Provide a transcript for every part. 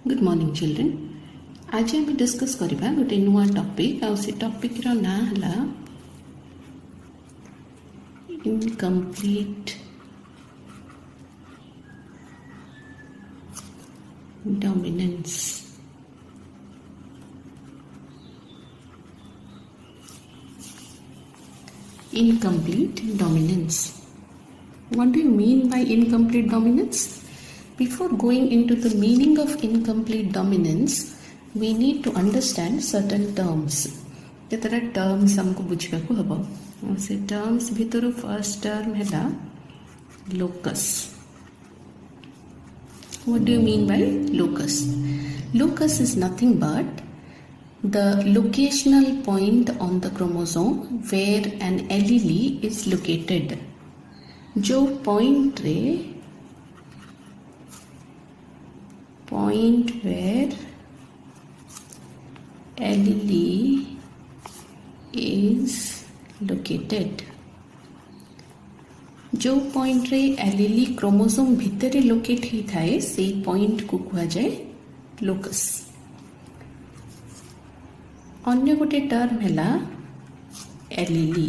Good morning children. आज आम discuss करबा गोटे नुआ टॉपिक आ से टॉपिक रो ना हला incomplete dominance. Incomplete dominance. What do you mean by incomplete dominance? Before going into the meaning of incomplete dominance, we need to understand certain terms. केतरा terms हमको बुझा को हबो। से terms भितर first term है locus. What do you mean by locus? Locus is nothing but the locational point on the chromosome where an allele is located. जो point where allele is located. जो point रे allele chromosome भितरे locate ही थाए से point को कहा जाए locus. अन्य गोटे टर्म है एलिली।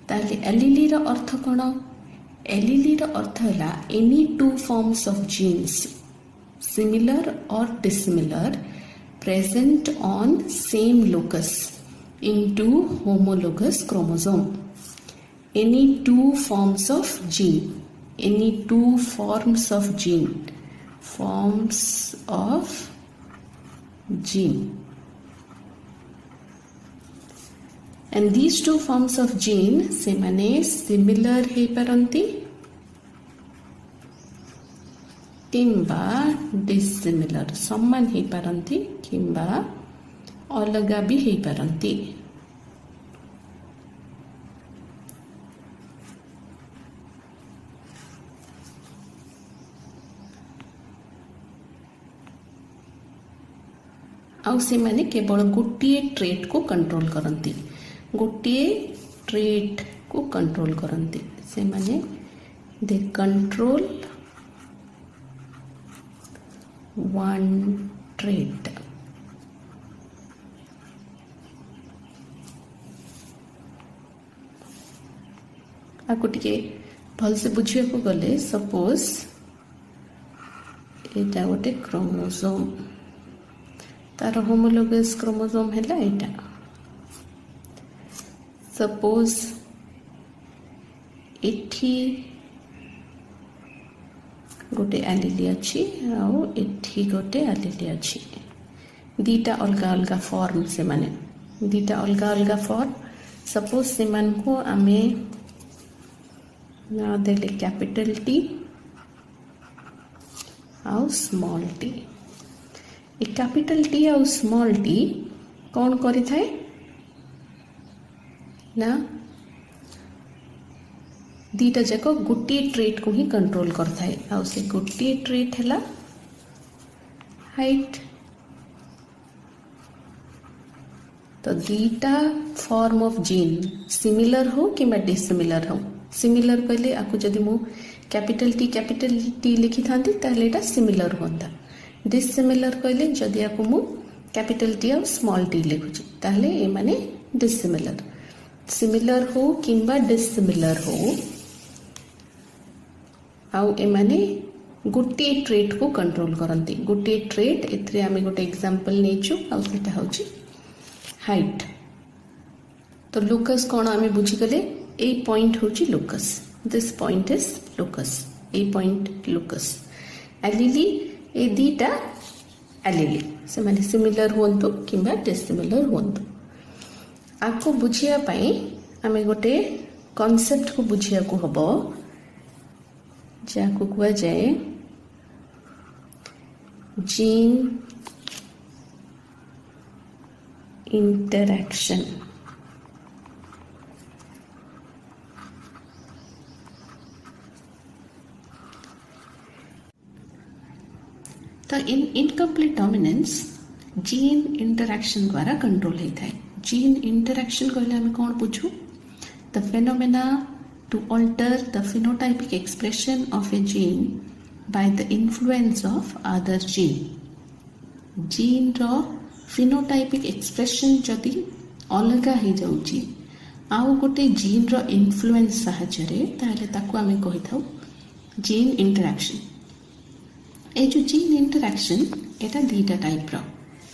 ताले एलिली रो अर्थ कौन? एलिली रो अर्थ है any two forms of genes similar or dissimilar present on same locus in two homologous chromosome. Any two forms of gene, any two forms of gene, forms of gene, and these two forms of gene से माने similar है परंती किंबा dissimilar समान है परंती किंबा अलगा भी है परंती। आउ से माने केवल गोटे ट्रेट को कंट्रोल करती, गोटे ट्रेट को कंट्रोल करती। से माने दे कंट्रोल वन ट्रेट। आपको टिके भल से बुझिया को गले सपोज एटा गोटे क्रोमोसोम तार होमोलोगस क्रोमोसोम है एटा। सपोज एठी गोटे एलिली अच्छी आउ एठी गोटे एलिली अच्छी। दीटा अलगा अलगा फॉर्म से माने दीटा अलगा अलगा फॉर्म। सपोज से मान को आमे ना देले कैपिटल टी आउ स्मॉल टी। ए कैपिटल टी और स्मॉल टी कौन करी थाए ना दीटा जाक गोटे ट्रेट को ही कंट्रोल कर थाए। आउ से गोटे ट्रेट है हाइट। तो दीटा फॉर्म ऑफ जीन सिमिलर हो कि डिसिमिलर हो। सिमिलर कहले आपको जदि मु कैपिटल टी लिखी थांती ताले एटा सिमिलर होता। डिसिमिलर कहले जदि आपको मु कैपिटल टी और स्मॉल टी लिखुची ताले ए माने डिसिमिलर। सिमिलर हो किंबा डिसिमिलर हो आउ ए माने गोटे ट्रेट को कंट्रोल करती। गोटे ट्रेट एथरे आमे गोटे एग्जांपल नेचु आउ सेटा होची हाइट। तो लोकस कोन आमे बुझी गले ए पॉइंट होची locus. This point is locus. ए पॉइंट लोकस। एलिली ए दीटा एलिली से माने सिमिलर होंतु किंबा डिसिमिलर होंतु। आपको बुझिया पाई आमे गोटे कॉन्सेप्ट को बुझिया को हबो जाको कुआ जाए जीन इंटरैक्शन। तो इनकम्प्लीट डोमिनेंस जीन इंटरैक्शन द्वारा कंट्रोल होता है। जीन इंटरैक्शन कहले हमें कौन बुझू? The phenomena to alter the phenotypic expression of a gene by the influence of other gene. Gene रो phenotypic expression जदि अलगा हो जाउची आउ गोटे जीन रो इन्फ्लुएंस साहाय्य ताहले ताकू आमे कहि थाउ जीन इंटरैक्शन. ए जो जीन इंटरैक्शन एटा दीटा टाइप रो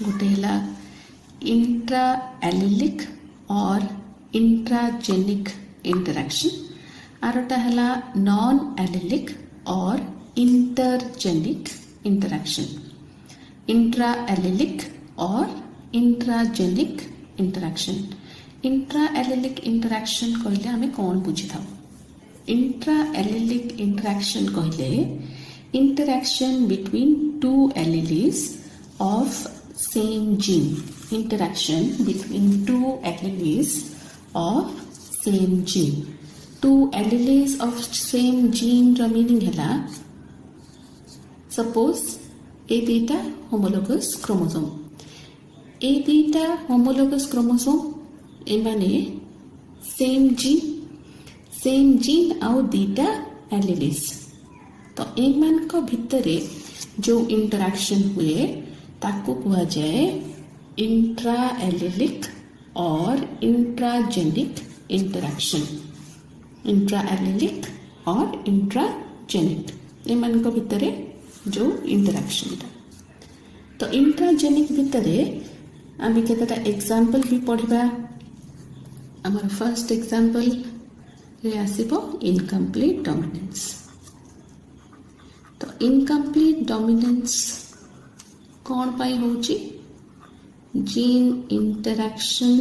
गोटे हला intra allelic or intragenic interaction आरोटा हला non allelic or intergenic interaction. Intra allelic or intragenic interaction. Intra allelic interaction कहले हमें कौन बुझी था. इंट्रा एलिलिक इंटरैक्शन कहले interaction between two alleles of same gene. Interaction between two alleles of same gene. Two alleles of same gene रो meaning हैला suppose ए दीटा होमोलोगस क्रोमोसोम. ए दीटा होमोलोगस क्रोमोसोम ए माने सेम जीन आउ दीटा एलिलीज. तो ए मान को भितरे जो इंटरैक्शन हुए ताकू कुआ जाए intra allelic or intragenic interaction. Intra allelic or intragenic ए मान को भितरे जो इंटरैक्शन टा. तो इंट्राजेनिक भितरे आमे केतटा एग्जांपल भी पढ़िबा. हमर फर्स्ट एग्जांपल रे आसीबो इनकम्प्लीट डोमिनेंस. तो इनकम्प्लीट डोमिनेंस कौन पाई होची जीन इंटरैक्शन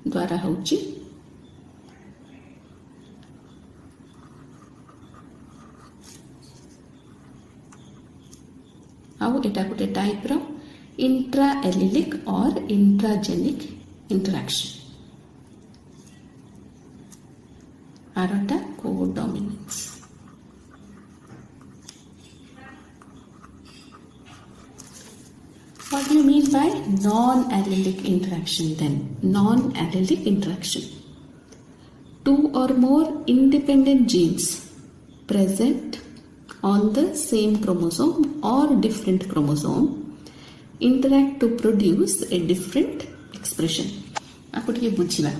द्वारा होची. आउ एटा गोटे टाइप रो intra allelic or intragenic interaction. आरोटा codominance. What do you mean by non-allelic interaction then? Non-allelic interaction. Two or more independent genes present on the same chromosome or different chromosome interact to produce a different expression. आपको ये बुझिबा.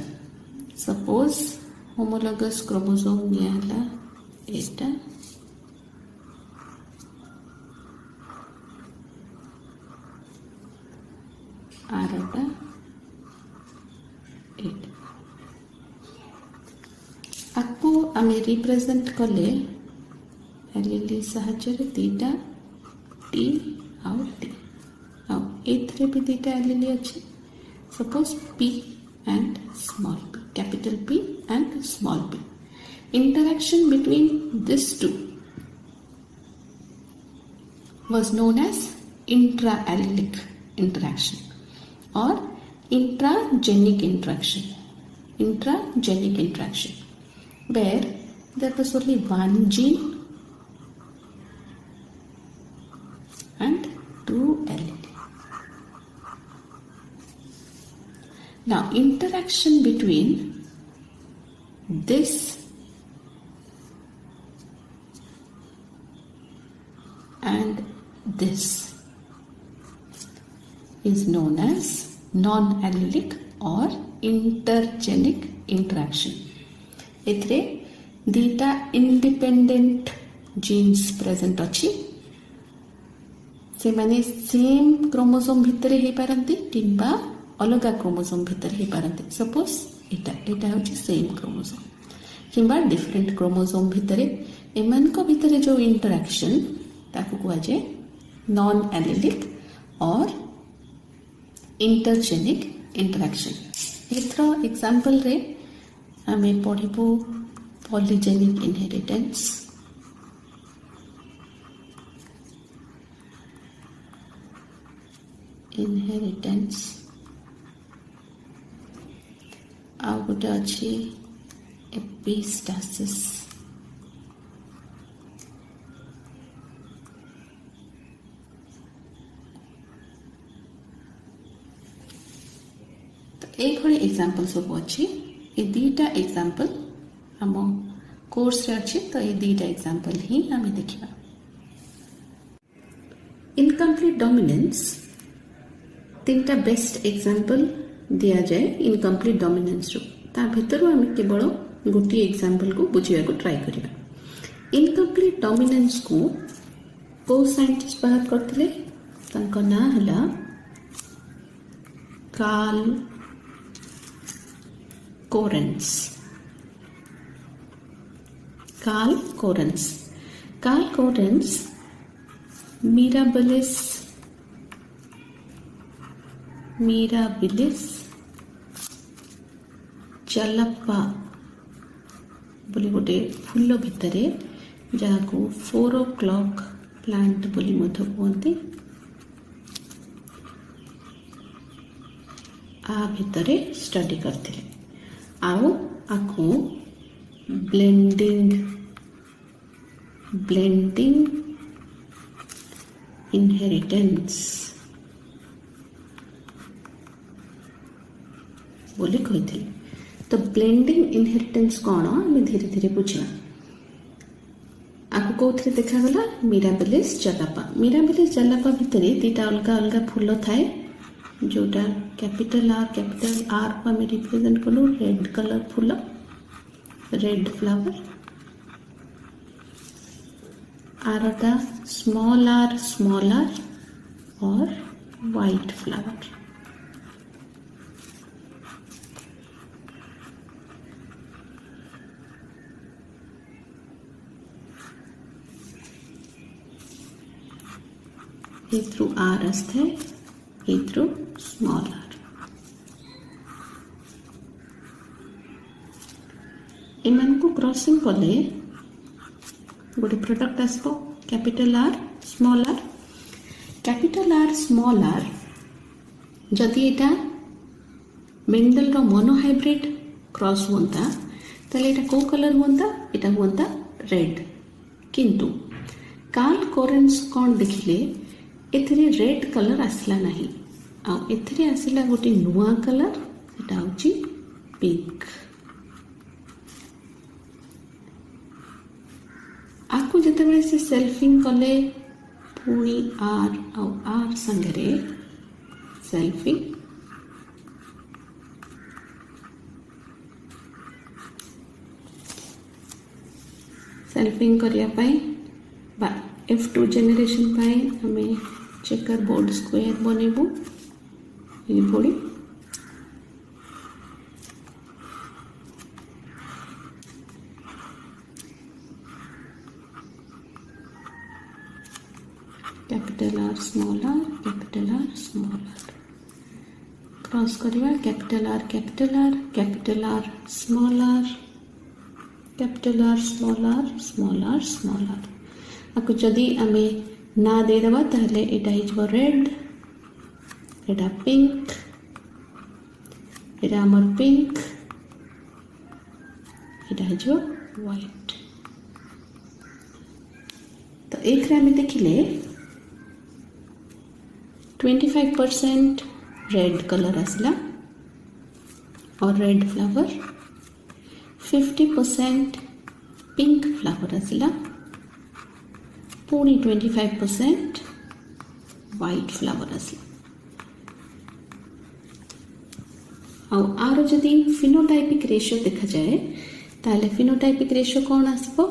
Suppose homologous chromosome निया हला एटा आरोटा एटा आपको आमे represent कले एलिली साहाय्य दीटा T आउ T आउ एथरे भी दीटा एलिली अछि. Suppose P and small p, capital P and small p. Interaction between these two was known as intra-allelic interaction or intragenic interaction. Intragenic interaction where there was only one gene and two allele. Now interaction between this and this is known as non-allelic or intergenic interaction. एथरे दीटा independent genes present अछि. से माने same chromosome भितरे हे पारंती किंबा अलगा chromosome भितर हे पारंती. Suppose एटा होची सेम क्रोमोसोम किंबा डिफरेंट क्रोमोसोम भितरे एमान को भितरे जो इंटरैक्शन ताकू कुआ जाय non allelic or intergenic interaction. एथरो example रे आमे पढिबो पॉलीजेनिक इनहेरिटेंस. आउ गोटे अछि एपिस्टासिस. तो एभली एग्जांपल सब अछि. ए दीटा एग्जांपल आम कोर्स रे अच्छी तो ये दुईटा एग्जांपल ही आम देखा इनकम्प्लीट डोमिनेंस तीनटा बेस्ट एग्जांपल दिया जाए इनकम्प्लीट डोमिनेंस रो ता भितर आम केवल गोटे एग्जांपल को बुझिया को ट्राई करिबा इनकम्प्लीट डोमिनेंस को साइंटिस्ट बाहर करथिले तांका ना हला Carl Correns Carl Correns Mirabilis jalapa बोली गोटे फूल भितरे जहाँ को 4 o'clock प्लांट बोली मध्य कहते आ भितरे स्टडी करते आओ आको ब्लेंडिंग इनहेरिटेंस बोली कही तो ब्लेंडिंग इनहेरिटेंस कौन आम धीरे धीरे बुझा आपको कौन देखागला मिराबिलिस जलापा भितर दीटा अलग अलग फूल थाए जोटा कैपिटल आर को आम रिप्रेजेंट कलु रेड कलर फूल रेड फ्लावर आरटा small r or white flower ए थ्रू आर आस्ते ए थ्रू स्मॉल आर एमान को क्रॉसिंग कले गोटे प्रोडक्ट आसबो कैपिटल आर स्मॉल आर जदि एटा मेंडल रो मोनोहाइब्रिड क्रॉस होता ताले एटा को कलर होता एटा होता रेड किंतु कार्ल कोरेंस कौन देखिले एथिरे रेड कलर आसला नहीं आ एथिरे आसला गोटे नुआ कलर सेटा होची पिंक आपको जितेबाला से सेल्फिंग कले पुणी आर संगे सेल्फिंग करिया पाई बा F2 जेनरेशन पाई हमें चेकर बोर्ड स्क्वायर बनेबू ये पड़ी capital r small r cross करिवा कैपिटल आर स्मॉल आर आपको जदि आमे ना दे देबा ताहले एटा हिजबो रेड एटा पिंक एटा हमर पिंक एटा हिजबो व्हाइट तो एक रे देखिले 25% रेड कलर आसला और रेड फ्लावर 50% पिंक फ्लावर आसला पुणी 25% व्हाइट फ्लावर आसला आर जदि फिनोटाइपिक रेशियो देखा जाए ताले फिनोटाइपिक रेशियो कौन आसबो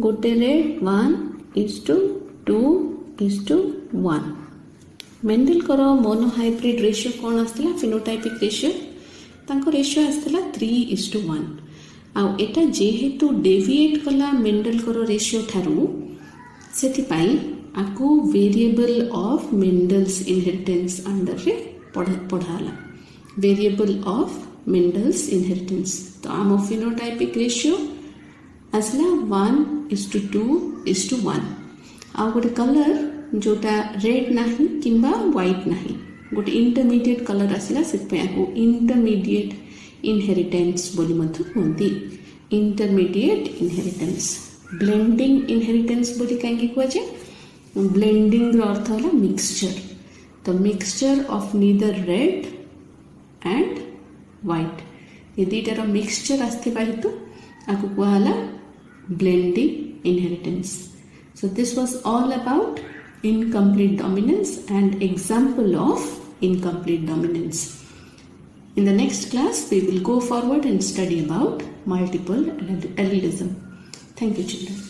गोटे रेड 1:2:1 मेंडल करो मोनोहाइब्रिड रेशियो कौन आसला फिनोटाइपिक रेशियो तांको रेशियो आसला 3:1 आ एटा जेहेतु डेविएट कला मेंडल करो रेशियो थारू सेथिपाई आपको variable of Mendel's inheritance under रे पढ़ाला वेरिएबल ऑफ मेंडल्स इनहेरिटेंस तो आम फिनोटाइपिक रेशियो आसला 1:2:1 आ गोटे कलर जोटा रेड नाही किंबा व्हाइट नाही गोटे इंटरमीडिएट कलर आसला सेथिपाई आपको इंटरमीडिएट इनहेरिटेंस बोली मध्य कहते इंटरमीडिएट इनहेरिटेंस ब्लेंडिंग इनहेरिटेंस बोली कहीं कहुए ब्लेंडिंग रो अर्थ है मिक्सचर तो mixture of neither red and white ये दुईटार मिक्सचर आसथिबा हेतु आकु कुहाला blending inheritance. So this was all about incomplete dominance and example of incomplete dominance. In the next class we will go forward and study about multiple allelism. Thank you, children.